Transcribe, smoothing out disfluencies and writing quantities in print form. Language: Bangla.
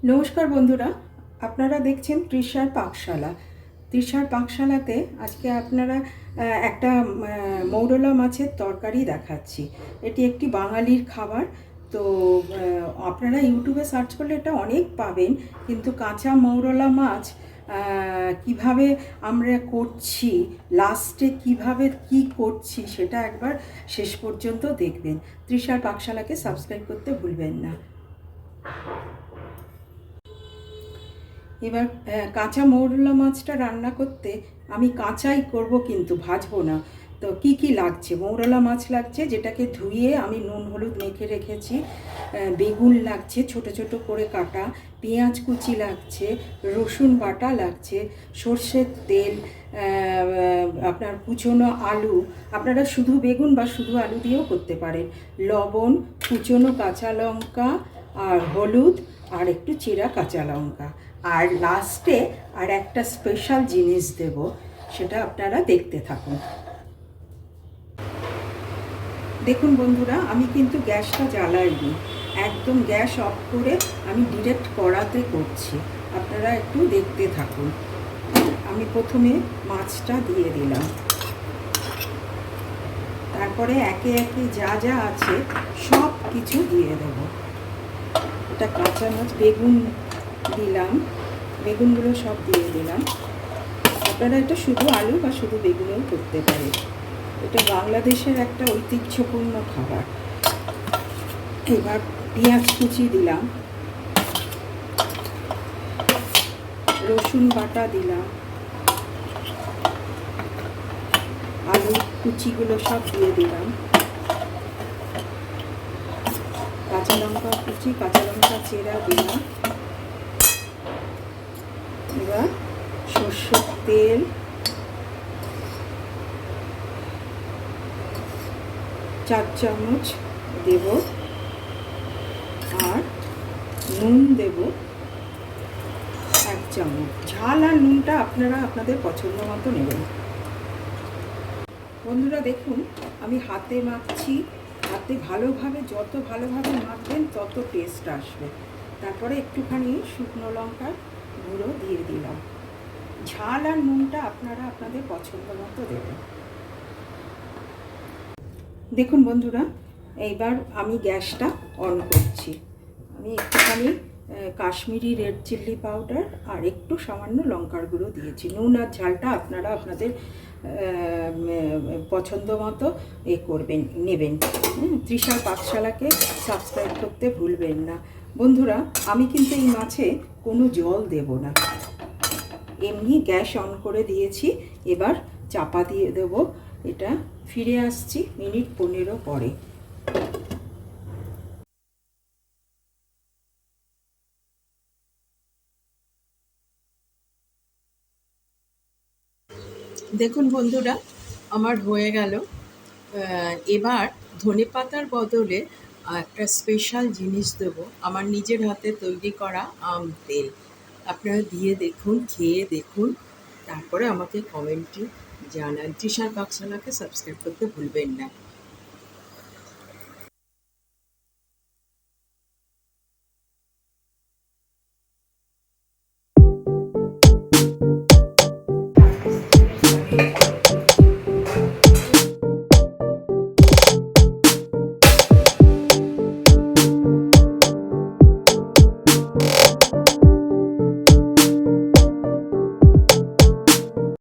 নমস্কার বন্ধুরা, আপনারা দেখছেন তৃষার পাকশালা। তৃষার পাকশালাতে আজকে আপনারা একটা মৌরলা মাছের তরকারি দেখাচ্ছি। এটি একটি বাঙালির খাবার। তো আপনারা ইউটিউবে সার্চ করলে এটা অনেক পাবেন, কিন্তু কাঁচা মৌরলা মাছ কিভাবে আমরা করছি, লাস্টে কিভাবে কি করছি সেটা একবার শেষ পর্যন্ত দেখবেন। তৃষার পাকশালাকে সাবস্ক্রাইব করতে ভুলবেন না। এবার কাঁচা মৌরলা মাছটা রান্না করতে আমি কাঁচাই করব, কিন্তু ভাজবো না। তো কি কি লাগছে? মৌরলা মাছ লাগছে, যেটাকে ধুয়ে আমি নুন হলুদ মেখে রেখেছি। বেগুন লাগছে ছোট ছোট করে কাটা, পেঁয়াজ কুচি লাগছে, রসুন বাটা লাগছে, সর্ষের তেল, আপনার কুচনো আলু, আপনারা শুধু বেগুন বা শুধু আলু দিয়েও করতে পারেন, লবণ, কুচনো কাঁচা লঙ্কা আর হলুদ, আর একটু চিরা কাঁচা লঙ্কা। আর লাস্টে আর একটা স্পেশাল জিনিস দেব, সেটা আপনারা দেখতে থাকুন। দেখুন বন্ধুরা, আমি কিন্তু গ্যাসটা জ্বালাইনি, একদম গ্যাস অফ করে আমি ডিরেক্ট কড়াতে করছি। আপনারা একটু দেখতে থাকুন। আমি প্রথমে মাছটা দিয়ে দিলাম, তারপরে একে একে যা যা আছে সব কিছু দিয়ে দেব। এটা কাঁচা মাছ, বেগুন দিলাম, বেগুনগুলো সব দিয়ে দিলাম। আপনারা এটা শুধু আলু বা শুধু বেগুনেও করতে পারেন। এটা বাংলাদেশের একটা ঐতিহ্যপূর্ণ খাবার। এবার পেঁয়াজ কুচি দিলাম, রসুন বাটা দিলাম, আলু কুচিগুলো সব দিয়ে দিলাম, কাঁচা লঙ্কা কুচি, কাঁচা লঙ্কা চেরা দিলাম। এবার সর্ষের তেল, 4 চামচ দেব, আর নুন দেব 1 চামচ। ঝাল আর নুনটা আপনারা আপনাদের পছন্দ মতো নেবেন। বন্ধুরা দেখুন, আমি হাতে মাখছি। হাতে ভালোভাবে, যত ভালোভাবে মাখবেন তত টেস্ট আসবে। তারপরে একটুখানি শুকনো লঙ্কার গুঁড়ো দিয়ে দিলাম। ঝাল আর নুনটা আপনারা আপনাদের পছন্দ মতো দেবেন। দেখুন বন্ধুরা, এইবার আমি গ্যাসটা অন করছি। আমি একটুখানি কাশ্মীরি রেড চিলি পাউডার আর একটু সামান্য লঙ্কার গুঁড়ো দিয়েছি। নুন আর ঝালটা আপনারা আপনাদের পছন্দ মতো করবেন, নেবেন। তৃষার পাকশালাকে সাবস্ক্রাইব করতে ভুলবেন না বন্ধুরা। আমি কিন্তু এই মাছে কোনো জল দেব না, এমনি গ্যাস অন করে দিয়েছি। এবার চাপা দিয়ে দেব। এটা ফিরে আসছি মিনিট 15 পরে। দেখুন বন্ধুরা, আমার হয়ে গেল। এবার ধনেপাতার বদলে একটা স্পেশাল জিনিস দেব, আমার নিজের হাতে তৈরি করা আম তেল। আপনারা দিয়ে দেখুন, খেয়ে দেখুন, তারপরে আমাকে কমেন্টে জানান। তৃষার পাকশালাকে সাবস্ক্রাইব করতে ভুলবেন না।